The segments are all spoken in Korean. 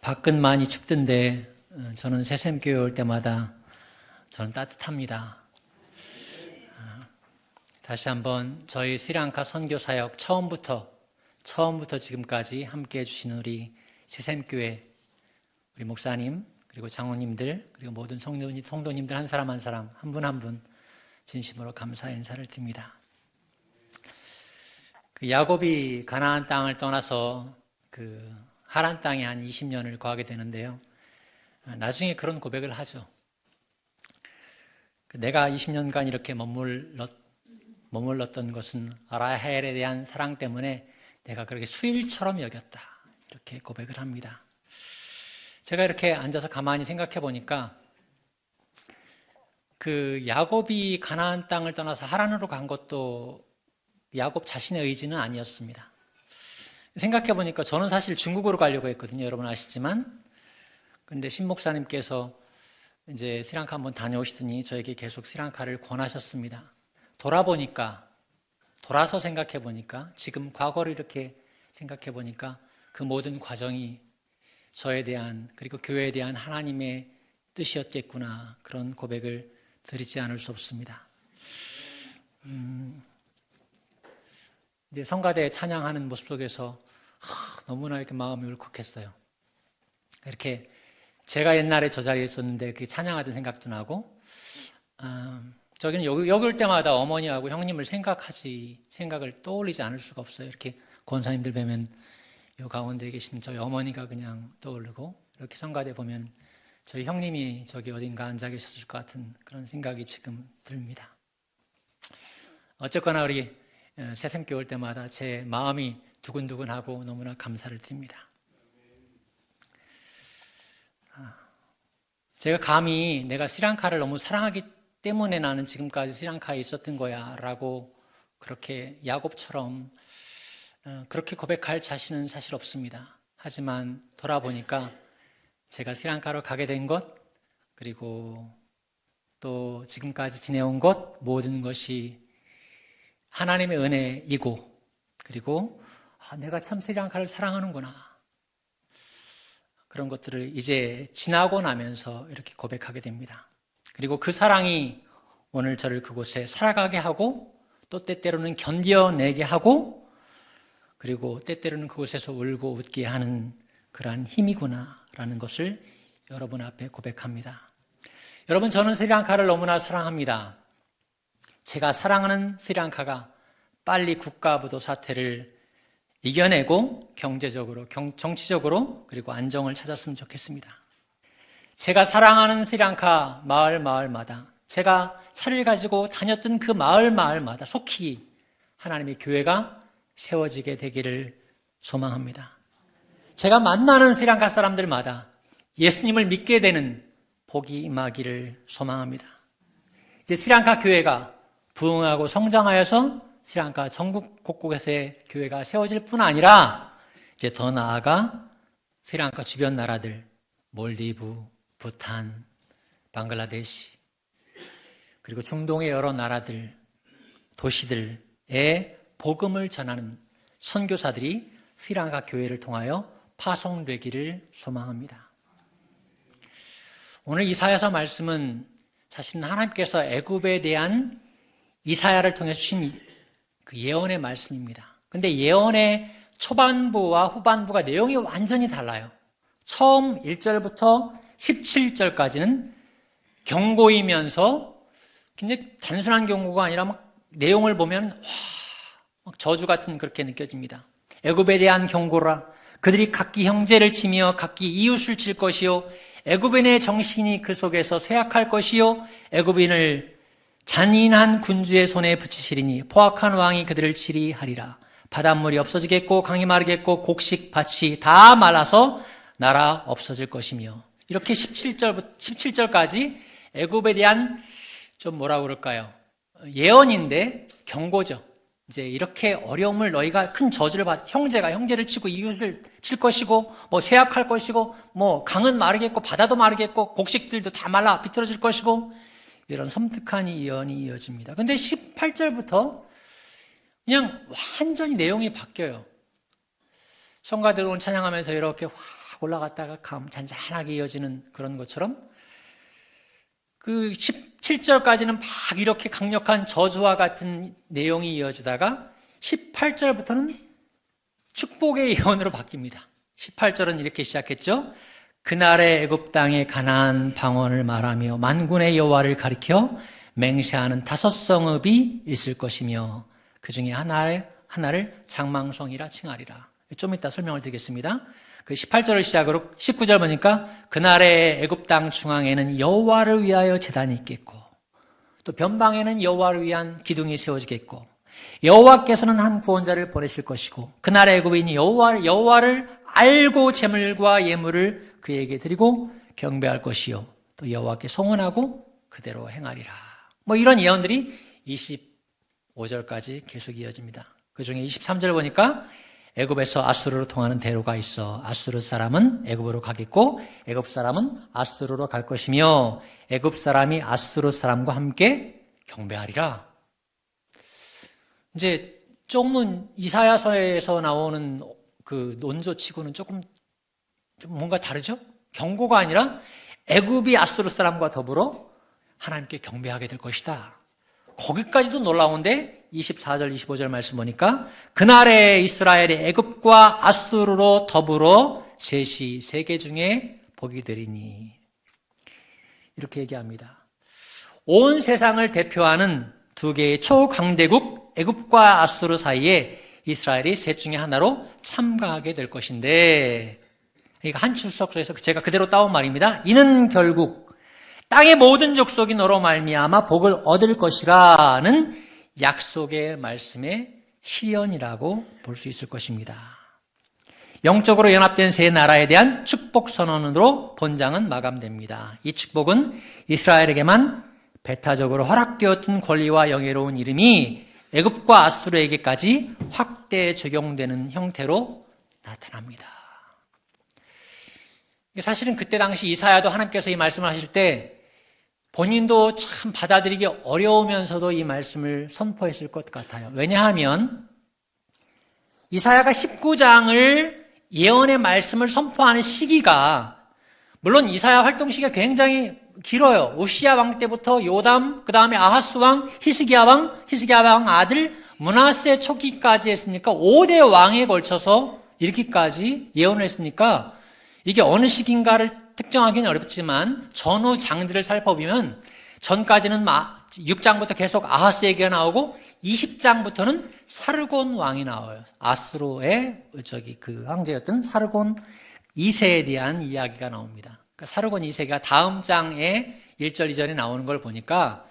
밖은 많이 춥던데 저는 새샘교회 올 때마다 저는 따뜻합니다. 다시 한번 저희 스리랑카 선교사역 처음부터 지금까지 함께 해주신 우리 새샘교회 우리 목사님 그리고 장로님들 그리고 모든 성도님들 한 사람 한 사람 한 분 한 분 진심으로 감사의 인사를 드립니다. 야곱이 가나안 땅을 떠나서 하란 땅에 한 20년을 거하게 되는데요. 나중에 그런 고백을 하죠. 내가 20년간 이렇게 머물렀던 것은 라헬에 대한 사랑 때문에 내가 그렇게 수일처럼 여겼다. 이렇게 고백을 합니다. 제가 이렇게 앉아서 가만히 생각해 보니까 야곱이 가나안 땅을 떠나서 하란으로 간 것도 야곱 자신의 의지는 아니었습니다. 생각해 보니까 저는 사실 중국으로 가려고 했거든요. 여러분 아시지만. 그런데 신 목사님께서 이제 스리랑카 한번 다녀오시더니 저에게 계속 스리랑카를 권하셨습니다. 돌아서 생각해 보니까 지금 과거를 이렇게 생각해 보니까 그 모든 과정이 저에 대한 그리고 교회에 대한 하나님의 뜻이었겠구나 그런 고백을 드리지 않을 수 없습니다. 이제 성가대 찬양하는 모습 속에서 너무나 이렇게 마음이 울컥했어요. 이렇게 제가 옛날에 저 자리에 있었는데 이렇게 찬양하던 생각도 나고, 저기는 여기 올 때마다 어머니하고 형님을 생각을 떠올리지 않을 수가 없어요. 이렇게 권사님들 뵈면 요 가운데 계신 저희 어머니가 그냥 떠오르고, 이렇게 성가대 보면 저희 형님이 저기 어딘가 앉아 계셨을 것 같은 그런 생각이 지금 듭니다. 어쨌거나 우리 새샘교회 올 때마다 제 마음이 두근두근하고 너무나 감사를 드립니다. 제가 감히 내가 스리랑카를 너무 사랑하기 때문에 나는 지금까지 스리랑카에 있었던 거야 라고 그렇게 야곱처럼 그렇게 고백할 자신은 사실 없습니다. 하지만 돌아보니까 제가 스리랑카로 가게 된 것 그리고 또 지금까지 지내온 것 모든 것이 하나님의 은혜이고 그리고 내가 참 스리랑카를 사랑하는구나 그런 것들을 이제 지나고 나면서 이렇게 고백하게 됩니다. 그리고 그 사랑이 오늘 저를 그곳에 살아가게 하고 또 때때로는 견뎌내게 하고 그리고 때때로는 그곳에서 울고 웃게 하는 그러한 힘이구나 라는 것을 여러분 앞에 고백합니다. 여러분, 저는 스리랑카를 너무나 사랑합니다. 제가 사랑하는 스리랑카가 빨리 국가부도 사태를 이겨내고 경제적으로, 정치적으로 그리고 안정을 찾았으면 좋겠습니다. 제가 사랑하는 스리랑카 마을마다 제가 차를 가지고 다녔던 그 마을마다 속히 하나님의 교회가 세워지게 되기를 소망합니다. 제가 만나는 스리랑카 사람들마다 예수님을 믿게 되는 복이 임하기를 소망합니다. 이제 스리랑카 교회가 부흥하고 성장하여서 스리랑카 전국 곳곳에 교회가 세워질 뿐 아니라 이제 더 나아가 스리랑카 주변 나라들, 몰디브, 부탄, 방글라데시, 그리고 중동의 여러 나라들, 도시들에 복음을 전하는 선교사들이 스리랑카 교회를 통하여 파송되기를 소망합니다. 오늘 이사야서 말씀은 사실은 하나님께서 애굽에 대한 이사야를 통해 주신 그 예언의 말씀입니다. 근데 예언의 초반부와 후반부가 내용이 완전히 달라요. 처음 1절부터 17절까지는 경고이면서 굉장히 단순한 경고가 아니라 막 내용을 보면 막 저주 같은 그렇게 느껴집니다. 애굽에 대한 경고라. 그들이 각기 형제를 치며 각기 이웃을 칠 것이요 애굽인의 정신이 그 속에서 쇠약할 것이요 애굽인을 잔인한 군주의 손에 붙이시리니 포악한 왕이 그들을 치리하리라. 바닷물이 없어지겠고 강이 마르겠고 곡식 밭이 다 말라서 나라 없어질 것이며 이렇게 17절까지 애굽에 대한 좀 뭐라고 그럴까요? 예언인데 경고죠. 이제 이렇게 어려움을 너희가 큰 저주를 형제가 형제를 치고 이웃을 칠 것이고 뭐 쇠약할 것이고 뭐 강은 마르겠고 바다도 마르겠고 곡식들도 다 말라 비틀어질 것이고 이런 섬뜩한 예언이 이어집니다. 근데 18절부터 그냥 완전히 내용이 바뀌어요. 성가들 오늘 찬양하면서 이렇게 올라갔다가 잔잔하게 이어지는 그런 것처럼 그 17절까지는 막 이렇게 강력한 저주와 같은 내용이 이어지다가 18절부터는 축복의 예언으로 바뀝니다. 18절은 이렇게 시작했죠. 그날의 애굽 땅에 가나안 방언을 말하며 만군의 여호와를 가리켜 맹세하는 5 성읍이 있을 것이며 그 중에 하나를 장망성이라 칭하리라. 좀 이따 설명을 드리겠습니다. 그 18절을 시작으로 19절 보니까 그날의 애굽 땅 중앙에는 여호와를 위하여 제단이 있겠고 또 변방에는 여호와를 위한 기둥이 세워지겠고 여호와께서는 한 구원자를 보내실 것이고 그날의 애굽인이 여호와를 알고 제물과 예물을 그에게 드리고 경배할 것이요 또 여호와께 성원하고 그대로 행하리라. 뭐 이런 예언들이 25절까지 계속 이어집니다. 그 중에 23절 보니까 애굽에서 아수르로 통하는 대로가 있어 아수르 사람은 애굽으로 가겠고 애굽 사람은 아수르로 갈 것이며 애굽 사람이 아수르 사람과 함께 경배하리라. 이제 조금은 이사야서에서 나오는 그 논조치고는 조금 좀 뭔가 다르죠? 경고가 아니라 애굽이 아수르 사람과 더불어 하나님께 경배하게 될 것이다. 거기까지도 놀라운데 24절 25절 말씀 보니까 그날에 이스라엘이 애굽과 아수르로 더불어 셋이 세계 중에 복이 되리니 이렇게 얘기합니다. 온 세상을 대표하는 2개의 초강대국 애굽과 아수르 사이에 이스라엘이 셋 중에 하나로 참가하게 될 것인데 이거 한 출석서에서 제가 그대로 따온 말입니다. 이는 결국 땅의 모든 족속이 너로 말미암아 복을 얻을 것이라는 약속의 말씀의 실현이라고 볼 수 있을 것입니다. 영적으로 연합된 세 나라에 대한 축복 선언으로 본장은 마감됩니다. 이 축복은 이스라엘에게만 배타적으로 허락되었던 권리와 영예로운 이름이 애굽과 아수르에게까지 확대 적용되는 형태로 나타납니다. 사실은 그때 당시 이사야도 하나님께서 이 말씀을 하실 때 본인도 참 받아들이기 어려우면서도 이 말씀을 선포했을 것 같아요. 왜냐하면 이사야가 19장을 예언의 말씀을 선포하는 시기가 물론 이사야 활동 시기가 굉장히 길어요. 오시야 왕 때부터 요담, 그 다음에 아하스 왕, 히스기야 왕 아들 므낫세 초기까지 했으니까 5대 왕에 걸쳐서 이렇게까지 예언을 했으니까 이게 어느 시기인가를 특정하기는 어렵지만 전후 장들을 살펴보면 전까지는 6장부터 계속 아하스 얘기가 나오고 20장부터는 사르곤 왕이 나와요. 아수르의 그 황제였던 사르곤 2세에 대한 이야기가 나옵니다. 그러니까 사르곤 2세가 다음 장에 1절 2절에 나오는 걸 보니까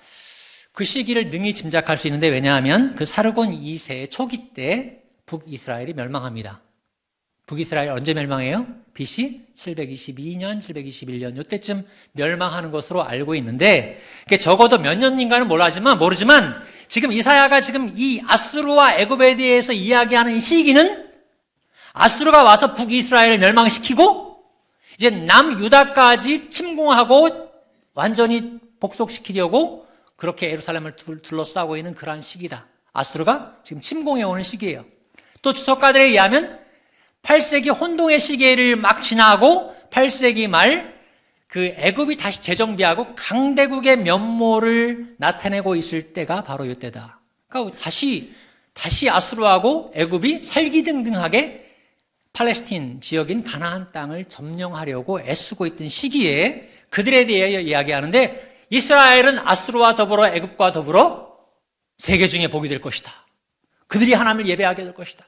그 시기를 능히 짐작할 수 있는데 왜냐하면 그 사르곤 2세 초기 때 북이스라엘이 멸망합니다. 북이스라엘 언제 멸망해요? BC 722년, 721년 이때쯤 멸망하는 것으로 알고 있는데 적어도 몇 년인가는 모르지만 지금 이사야가 지금 이 아수르와 애굽에 대해서 이야기하는 이 시기는 아수르가 와서 북이스라엘을 멸망시키고 이제 남유다까지 침공하고 완전히 복속시키려고 그렇게 예루살렘을 둘러싸고 있는 그러한 시기다. 아수르가 지금 침공해 오는 시기예요. 또 주석가들에 의하면 8세기 혼동의 시기를 막 지나고 8세기 말 그 애굽이 다시 재정비하고 강대국의 면모를 나타내고 있을 때가 바로 이때다. 그러니까 다시 아수르하고 애굽이 살기등등하게 팔레스틴 지역인 가나안 땅을 점령하려고 애쓰고 있던 시기에 그들에 대해 이야기하는데 이스라엘은 아수르와 더불어 애굽과 더불어 세계 중에 복이 될 것이다. 그들이 하나님을 예배하게 될 것이다.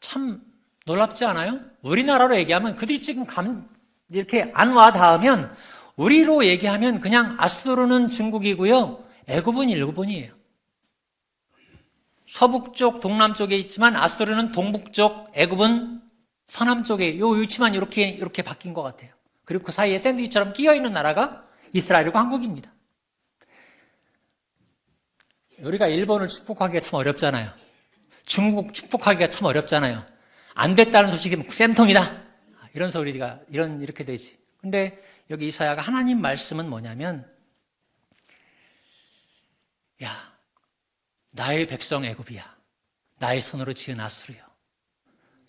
참 놀랍지 않아요? 우리나라로 얘기하면 그들이 지금 이렇게 안 와 닿으면 우리로 얘기하면 그냥 아수르는 중국이고요. 애굽은 일본이에요. 서북쪽, 동남쪽에 있지만 아수르는 동북쪽, 애굽은 서남쪽에 요 위치만 이렇게 바뀐 것 같아요. 그리고 그 사이에 샌드위치처럼 끼어 있는 나라가 이스라엘과 한국입니다. 우리가 일본을 축복하기가 참 어렵잖아요. 중국 축복하기가 참 어렵잖아요. 안 됐다는 소식이 쌤통이다. 이런 소리가 이렇게 되지. 근데 여기 이사야가 하나님 말씀은 뭐냐면 나의 백성 애굽이야. 나의 손으로 지은 아수르요.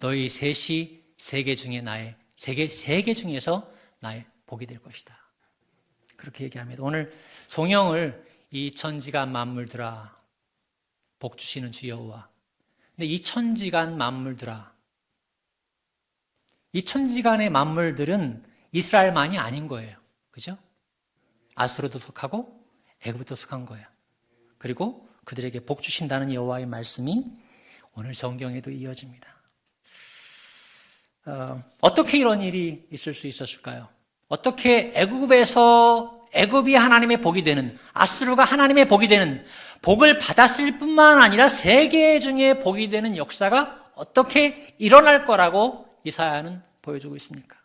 너희 셋이 세계 중에 세계 중에서 나의 복이 될 것이다. 그렇게 얘기합니다. 오늘 송영을 이 천지간 만물들아 복 주시는 주 여호와. 근데 이 천지간 만물들아, 이 천지간의 만물들은 이스라엘만이 아닌 거예요. 그죠? 아수르도 속하고 애굽도 속한 거예요. 그리고 그들에게 복 주신다는 여호와의 말씀이 오늘 성경에도 이어집니다. 어떻게 이런 일이 있을 수 있었을까요? 어떻게 애굽이 하나님의 복이 되는, 아수르가 하나님의 복이 되는, 복을 받았을 뿐만 아니라 세계 중에 복이 되는 역사가 어떻게 일어날 거라고 이사야는 보여주고 있습니까?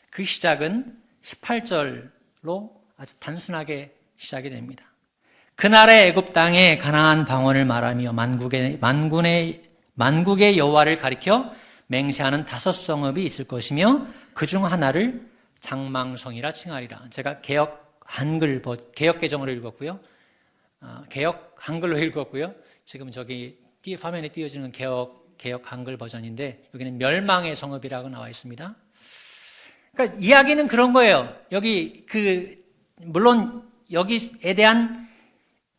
그 시작은 18절로 아주 단순하게 시작이 됩니다. 그날의 애굽 땅에 가나안 방언을 말하며 만국의 여호와를 가리켜 맹세하는 5 성읍이 있을 것이며 그중 하나를 장망성이라 칭하리라. 제가 개역 개정으로 읽었고요. 개역 한글로 읽었고요. 지금 저기 화면에 띄어지는 개역 한글 버전인데 여기는 멸망의 성읍이라고 나와 있습니다. 그러니까 이야기는 그런 거예요. 물론 여기에 대한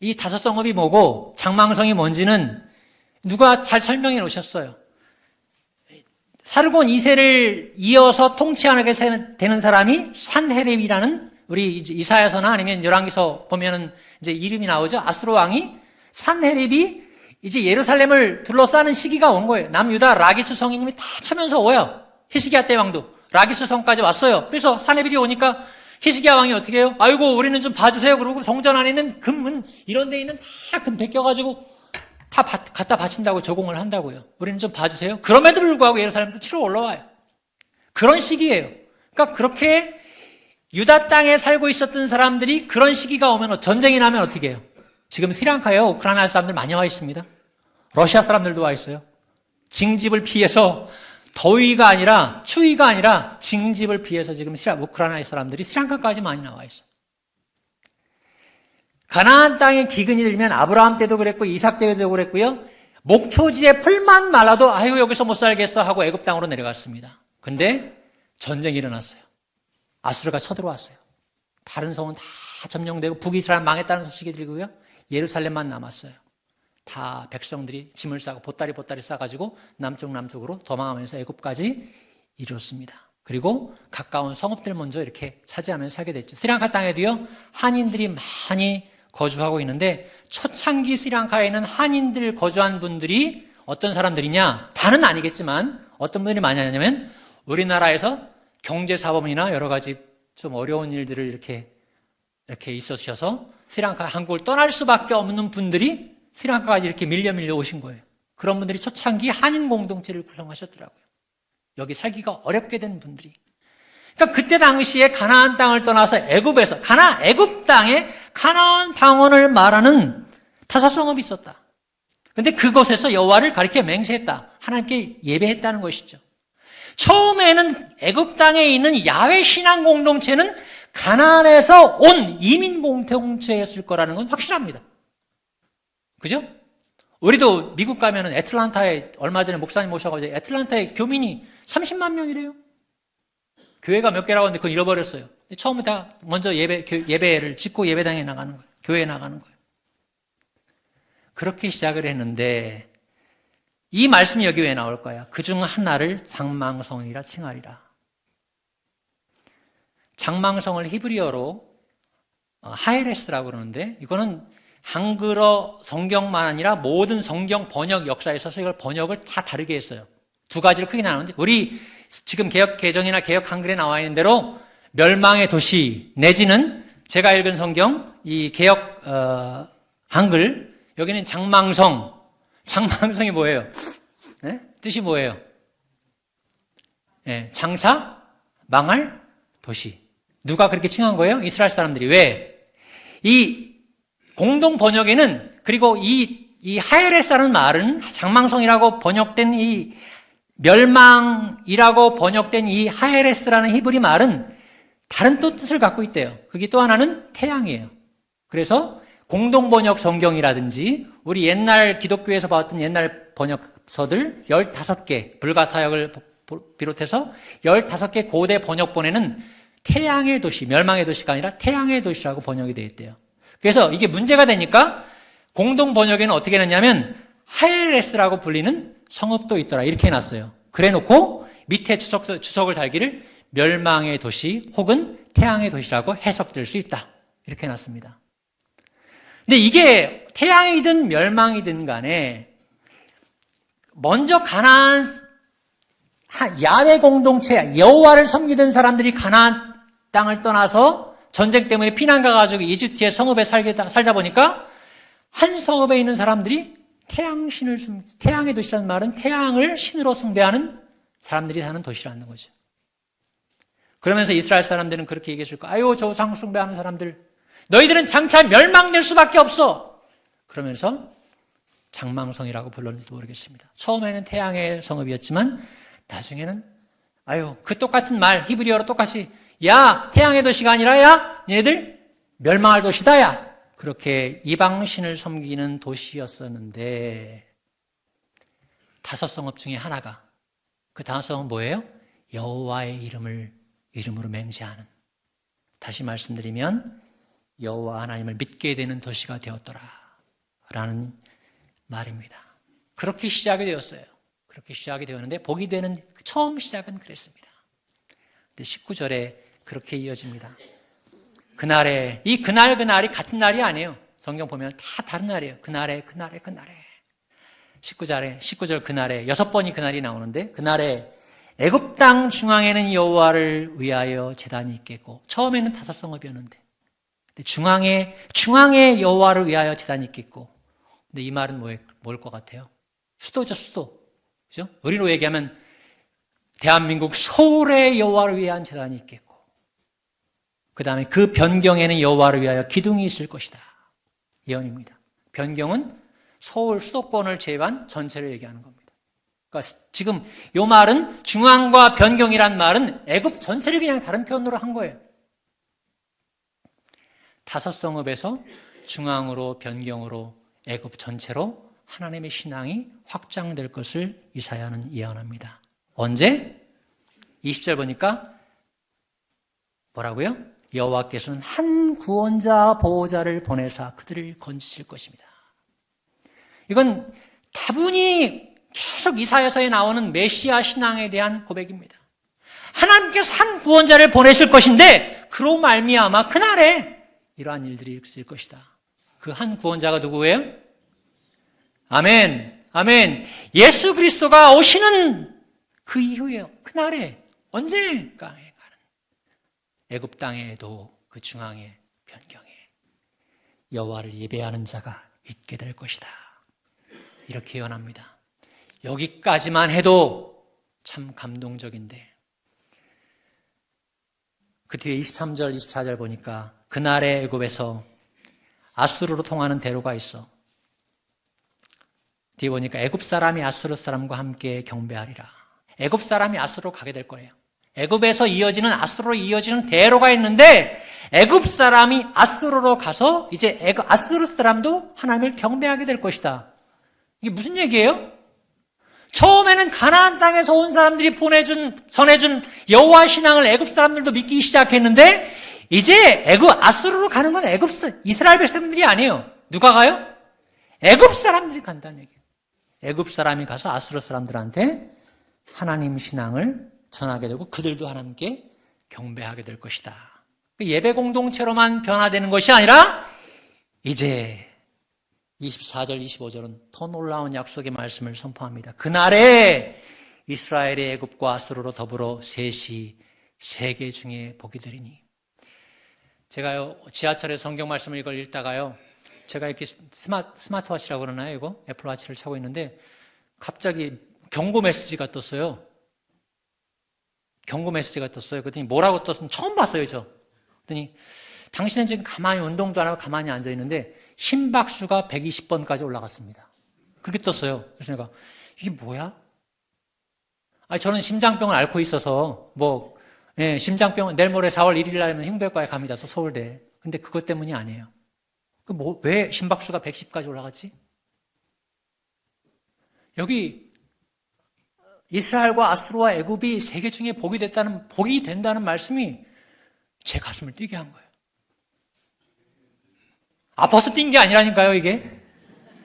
이 5 성읍이 뭐고 장망성이 뭔지는 누가 잘 설명해 놓으셨어요. 사르곤 2세를 이어서 통치하게 되는 사람이 산헤립이라는, 우리 이사야서나 아니면 열왕기서 보면은 이제 이름이 나오죠. 아수르 왕이, 산헤립이 이제 예루살렘을 둘러싸는 시기가 온 거예요. 남유다 라기스 성인님이 다 쳐면서 오요. 히스기야 때 왕도 라기스 성까지 왔어요. 그래서 산헤립이 오니까 히스기야 왕이 어떻게 해요? 아이고 우리는 좀 봐주세요. 그러고 성전 안에 있는 금은 이런 데 있는 다 금 베껴가지고 다 갖다 바친다고 조공을 한다고요. 우리는 좀 봐주세요. 그럼에도 불구하고 예루살렘도 치러 올라와요. 그런 시기예요. 그러니까 그렇게 유다 땅에 살고 있었던 사람들이 그런 시기가 오면, 전쟁이 나면 어떻게 해요? 지금 스리랑카에 우크라이나 사람들 많이 와 있습니다. 러시아 사람들도 와 있어요. 징집을 피해서, 더위가 아니라 추위가 아니라 징집을 피해서 지금 우크라이나 사람들이 스리랑카까지 많이 나와 있어요. 가나안 땅에 기근이 들면 아브라함 때도 그랬고 이삭 때도 그랬고요. 목초지에 풀만 말라도 아유 여기서 못 살겠어 하고 애굽 땅으로 내려갔습니다. 근데 전쟁이 일어났어요. 아수르가 쳐들어왔어요. 다른 성은 다 점령되고 북이스라엘 망했다는 소식이 들고요. 예루살렘만 남았어요. 다 백성들이 짐을 싸고 보따리 싸가지고 남쪽으로 도망하면서 애굽까지 이뤘습니다. 그리고 가까운 성읍들 먼저 이렇게 차지하면서 살게 됐죠. 스리랑카 땅에도요 한인들이 많이 거주하고 있는데, 초창기 스리랑카에는 한인들 거주한 분들이 어떤 사람들이냐? 다는 아니겠지만 어떤 분들이 많이 하냐면 우리나라에서 경제사범이나 여러 가지 좀 어려운 일들을 이렇게 있으셔서 스리랑카, 한국을 떠날 수밖에 없는 분들이 스리랑카까지 이렇게 밀려 오신 거예요. 그런 분들이 초창기 한인 공동체를 구성하셨더라고요. 여기 살기가 어렵게 된 분들이. 그러니까 그때 당시에 가나안 땅을 떠나서 애굽에서 애굽 땅에 가나안 방언을 말하는 5 성읍이 있었다. 그런데 그곳에서 여호와를 가리켜 맹세했다. 하나님께 예배했다는 것이죠. 처음에는 애굽 땅에 있는 야훼 신앙 공동체는 가나안에서 온 이민 공동체였을 거라는 건 확실합니다. 그죠? 우리도 미국 가면은 애틀란타에, 얼마 전에 목사님 모셔가지고 애틀란타에 교민이 30만 명이래요. 교회가 몇 개라고 하는데 그건 잃어버렸어요. 처음부터 먼저 예배를 짓고 예배당에 나가는 거예요. 교회에 나가는 거예요. 그렇게 시작을 했는데 이 말씀이 여기 왜 나올까요? 그중 하나를 장망성이라 칭하리라. 장망성을 히브리어로 하에레스라고 그러는데, 이거는 한글어 성경만 아니라 모든 성경 번역 역사에 있어서 이걸 번역을 다 다르게 했어요. 2가지로 크게 나누는데, 우리 지금 개역 개정이나 개역 한글에 나와 있는 대로 멸망의 도시 내지는 제가 읽은 성경 이 개역 한글, 여기는 장망성. 장망성이 뭐예요? 네? 뜻이 뭐예요? 네, 장차 망할 도시. 누가 그렇게 칭한 거예요? 이스라엘 사람들이. 왜? 이 공동 번역에는, 그리고 이 하에레스라는 말은, 장망성이라고 번역된 이 멸망이라고 번역된 이 하에레스라는 히브리 말은 다른 또 뜻을 갖고 있대요. 그게 또 하나는 태양이에요. 그래서 공동번역 성경이라든지 우리 옛날 기독교에서 봤던 옛날 번역서들 15개, 불가사역을 비롯해서 15개 고대 번역본에는 태양의 도시, 멸망의 도시가 아니라 태양의 도시라고 번역이 되어 있대요. 그래서 이게 문제가 되니까 공동번역에는 어떻게 해놨냐면 하엘레스라고 불리는 성읍도 있더라 이렇게 해놨어요. 그래놓고 밑에 주석을 달기를 멸망의 도시 혹은 태양의 도시라고 해석될 수 있다 이렇게 해놨습니다. 근데 이게 태양이든 멸망이든 간에 먼저 가나안 야훼 공동체 여호와를 섬기던 사람들이 가나안 땅을 떠나서 전쟁 때문에 피난 가가지고 이집트의 성읍에 살다 보니까 한 성읍에 있는 사람들이 태양의 도시라는 말은 태양을 신으로 숭배하는 사람들이 사는 도시라는 거죠. 그러면서 이스라엘 사람들은 그렇게 얘기했을 거예요. 아유, 저 우상 숭배하는 사람들, 너희들은 장차 멸망될 수밖에 없어. 그러면서 장망성이라고 불렀는지도 모르겠습니다. 처음에는 태양의 성읍이었지만 나중에는 아유, 그 똑같은 말 히브리어로 똑같이 야, 태양의 도시가 아니라 야, 얘네들 멸망할 도시다 야. 그렇게 이방신을 섬기는 도시였었는데 5 성읍 중에 하나가 그 5 성은 뭐예요? 여호와의 이름으로 맹세하는, 다시 말씀드리면 여호와 하나님을 믿게 되는 도시가 되었더라 라는 말입니다. 그렇게 시작이 되었어요. 그렇게 시작이 되었는데 복이 되는 처음 시작은 그랬습니다. 근데 19절에 그렇게 이어집니다. 그날이 같은 날이 아니에요. 성경 보면 다 다른 날이에요. 그날에 19절 그날에 6번이 그날이 나오는데 그날에 애굽 땅 중앙에는 여호와를 위하여 제단이 있겠고, 처음에는 5 성읍이었는데 중앙에 여호와를 위하여 제단이 있겠고. 근데 이 말은 뭘 것 같아요? 수도죠, 수도. 그죠? 우리로 얘기하면 대한민국 서울에 여호와를 위한 제단이 있겠고, 그 다음에 그 변경에는 여호와를 위하여 기둥이 있을 것이다. 예언입니다. 변경은 서울 수도권을 제외한 전체를 얘기하는 겁니다. 그러니까 지금 이 말은 중앙과 변경이란 말은 애굽 전체를 그냥 다른 표현으로 한 거예요. 5 성읍에서 중앙으로 변경으로 애굽 전체로 하나님의 신앙이 확장될 것을 이사야는 예언합니다. 언제? 20절 보니까 뭐라고요? 여호와께서는 한 구원자 보호자를 보내사 그들을 건지실 것입니다. 이건 다분히 계속 이사야서에 나오는 메시아 신앙에 대한 고백입니다. 하나님께서 한 구원자를 보내실 것인데 그로 말미암아 그날에 이러한 일들이 있을 것이다. 그 한 구원자가 누구예요? 아멘, 아멘. 예수 그리스도가 오시는 그 이후에요. 그날에 언제가 가는 애굽 땅에도 그 중앙에 변경에 여호와를 예배하는 자가 있게 될 것이다. 이렇게 예언합니다. 여기까지만 해도 참 감동적인데 그 뒤에 23절, 24절 보니까 그날의 애굽에서 아수르로 통하는 대로가 있어. 뒤에 보니까 애굽 사람이 아수르 사람과 함께 경배하리라. 애굽 사람이 아수르로 가게 될 거예요. 애굽에서 아수르로 이어지는 대로가 있는데 애굽 사람이 아수르로 가서 이제 아수르 사람도 하나님을 경배하게 될 것이다. 이게 무슨 얘기예요? 처음에는 가나안 땅에서 온 사람들이 전해준 여호와 신앙을 애굽 사람들도 믿기 시작했는데 이제 아수르로 가는 건 이스라엘 백성들이 아니에요. 누가 가요? 애굽 사람들이 간다는 얘기예요. 애굽 사람이 가서 아수르 사람들한테 하나님 신앙을 전하게 되고 그들도 하나님께 경배하게 될 것이다. 예배 공동체로만 변화되는 것이 아니라 이제 24절, 25절은 더 놀라운 약속의 말씀을 선포합니다. 그날에 이스라엘의 애굽과 아수르로 더불어 셋이 세계 중에 복이 되리니. 제가요, 지하철에 성경 말씀을 이걸 읽다가요, 제가 이렇게 스마트워치라고 그러나요, 이거? 애플워치를 차고 있는데, 갑자기 경고 메시지가 떴어요. 경고 메시지가 떴어요. 그랬더니 뭐라고 떴으면 처음 봤어요, 저. 그랬더니, 당신은 지금 가만히 운동도 안 하고 가만히 앉아 있는데, 심박수가 120번까지 올라갔습니다. 그렇게 떴어요. 그래서 내가, 이게 뭐야? 저는 심장병을 앓고 있어서, 심장병, 내일 모레 4월 1일 날이면 흉부외과에 갑니다. 서울대. 근데 그것 때문이 아니에요. 왜 심박수가 110까지 올라갔지? 여기 이스라엘과 아수르와 애굽이 세계 중에 복이 된다는 말씀이 제 가슴을 뛰게 한 거예요. 아파서 뛴 게 아니라니까요, 이게.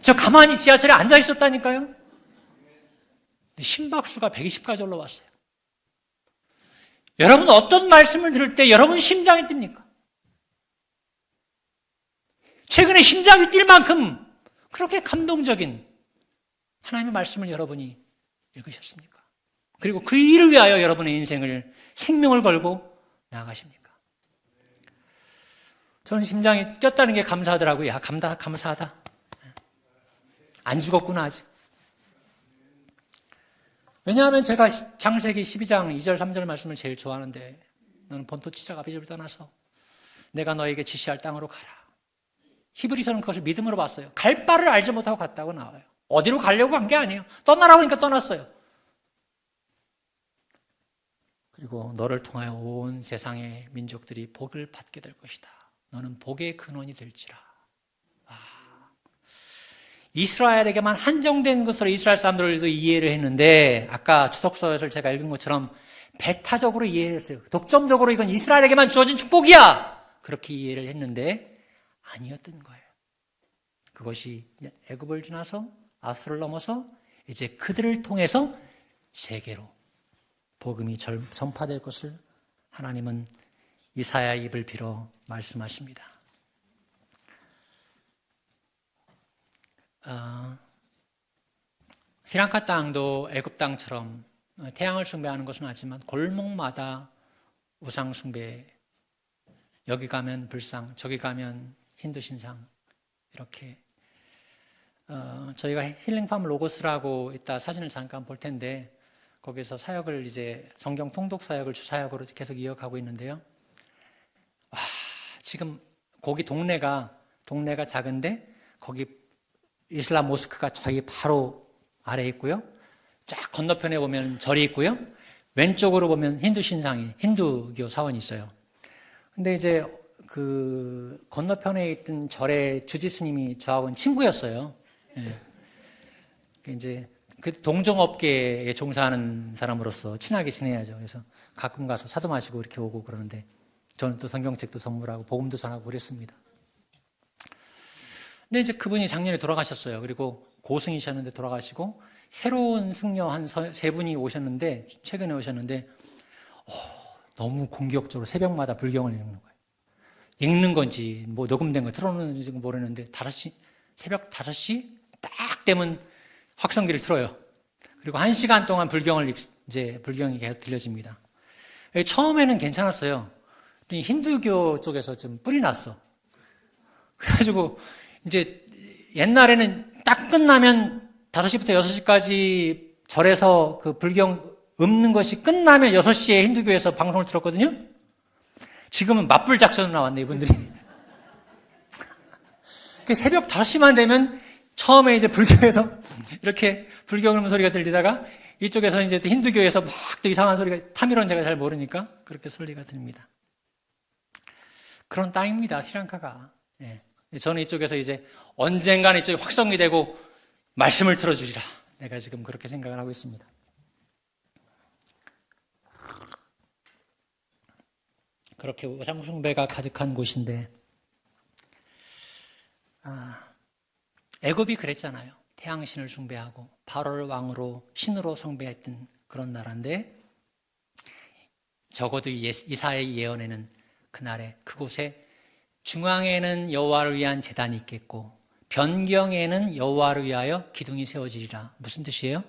저 가만히 지하철에 앉아 있었다니까요. 심박수가 120까지 올라왔어요. 여러분 어떤 말씀을 들을 때 여러분 심장이 뜁니까? 최근에 심장이 뛸 만큼 그렇게 감동적인 하나님의 말씀을 여러분이 읽으셨습니까? 그리고 그 일을 위하여 여러분의 인생을 생명을 걸고 나아가십니까? 저는 심장이 뛰었다는 게 감사하더라고요. 야, 감사하다. 안 죽었구나 아직. 왜냐하면 제가 창세기 12장 2절 3절 말씀을 제일 좋아하는데 너는 본토 지적 아비집을 떠나서 내가 너에게 지시할 땅으로 가라. 히브리서는 그것을 믿음으로 봤어요. 갈 바를 알지 못하고 갔다고 나와요. 어디로 가려고 간 게 아니에요. 떠나라고 하니까 떠났어요. 그리고 너를 통하여 온 세상의 민족들이 복을 받게 될 것이다. 너는 복의 근원이 될지라. 이스라엘에게만 한정된 것으로 이스라엘 사람들도 이해를 했는데 아까 주석서에서 제가 읽은 것처럼 배타적으로 이해를 했어요. 독점적으로 이건 이스라엘에게만 주어진 축복이야. 그렇게 이해를 했는데 아니었던 거예요. 그것이 애굽을 지나서 아수르를 넘어서 이제 그들을 통해서 세계로 복음이 전파될 것을 하나님은 이사야의 입을 빌어 말씀하십니다. 스리랑카 땅도 애굽 땅처럼 태양을 숭배하는 것은 맞지만 골목마다 우상 숭배, 여기 가면 불상, 저기 가면 힌두 신상, 이렇게 저희가 힐링팜 로고스라고 이따 사진을 잠깐 볼 텐데 거기서 사역을 이제 성경 통독 사역을 주사역으로 계속 이어가고 있는데요. 와, 지금 거기 동네가 작은데 거기 이슬람 모스크가 저희 바로 아래에 있고요. 쫙 건너편에 보면 절이 있고요. 왼쪽으로 보면 힌두교 사원이 있어요. 근데 이제 그 건너편에 있던 절의 주지 스님이 저하고는 친구였어요. 예. 이제 그 동종업계에 종사하는 사람으로서 친하게 지내야죠. 그래서 가끔 가서 차도 마시고 이렇게 오고 그러는데 저는 또 성경책도 선물하고 복음도 전하고 그랬습니다. 근데 이제 그분이 작년에 돌아가셨어요. 그리고 고승이셨는데 돌아가시고 새로운 승려 한 세 분이 오셨는데 최근에 오셨는데 너무 공격적으로 새벽마다 불경을 읽는 거예요. 읽는 건지 뭐 녹음된 거 틀어놓는지 모르는데 새벽 5시 딱 되면 확성기를 틀어요. 그리고 1시간 동안 불경이 계속 들려집니다. 처음에는 괜찮았어요. 힌두교 쪽에서 좀 뿔이 났어. 그래가지고 이제 옛날에는 딱 끝나면 5시부터 6시까지 절에서 그 불경 읊는 것이 끝나면 6시에 힌두교에서 방송을 들었거든요. 지금은 맞불 작전으로 나왔네, 이분들이. 새벽 5시만 되면 처음에 이제 불교에서 이렇게 불경 읊는 소리가 들리다가 이쪽에서 이제 힌두교에서 막 또 이상한 소리가, 타밀은 제가 잘 모르니까 그렇게 소리가 들립니다. 그런 땅입니다, 스리랑카가. 예. 저는 이쪽에서 이제 언젠가는 이쪽에 확성이 되고 말씀을 들어주리라. 내가 지금 그렇게 생각을 하고 있습니다. 그렇게 우상숭배가 가득한 곳인데 애굽이 그랬잖아요. 태양신을 숭배하고 바로를 왕으로 신으로 숭배했던 그런 나라인데 적어도 이사야의 예언에는 그날에 그곳에 중앙에는 여호와를 위한 제단이 있겠고 변경에는 여호와를 위하여 기둥이 세워지리라. 무슨 뜻이에요?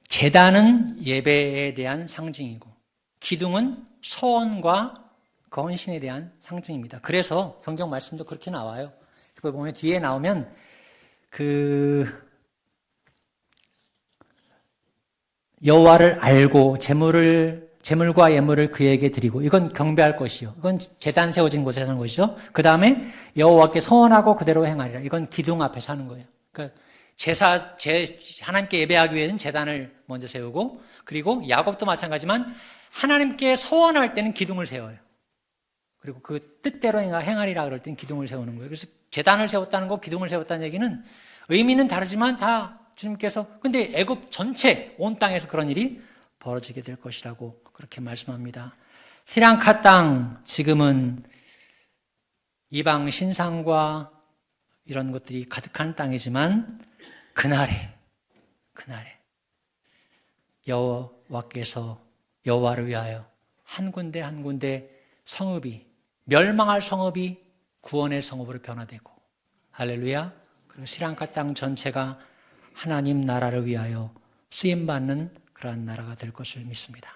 제단은 예배에 대한 상징이고 기둥은 서원과 헌신에 대한 상징입니다. 그래서 성경 말씀도 그렇게 나와요. 그걸 보면 뒤에 나오면 여호와를 알고 재물과 예물을 그에게 드리고 이건 경배할 것이요. 이건 제단 세워진 곳에 사는 것이죠. 그 다음에 여호와께 서원하고 그대로 행하리라. 이건 기둥 앞에 사는 거예요. 그러니까 하나님께 예배하기 위해서는 제단을 먼저 세우고 그리고 야곱도 마찬가지지만 하나님께 서원할 때는 기둥을 세워요. 그리고 그 뜻대로 행하리라 그럴 땐 기둥을 세우는 거예요. 그래서 제단을 세웠다는 거, 기둥을 세웠다는 얘기는 의미는 다르지만 다 주님께서, 근데 애굽 전체 온 땅에서 그런 일이 벌어지게 될 것이라고 그렇게 말씀합니다. 스리랑카 땅, 지금은 이방 신상과 이런 것들이 가득한 땅이지만 그날에 여호와께서 여호와를 위하여 한 군데 한 군데 성읍이, 멸망할 성읍이 구원의 성읍으로 변화되고, 할렐루야. 그리고 스리랑카 땅 전체가 하나님 나라를 위하여 쓰임받는 그러한 나라가 될 것을 믿습니다.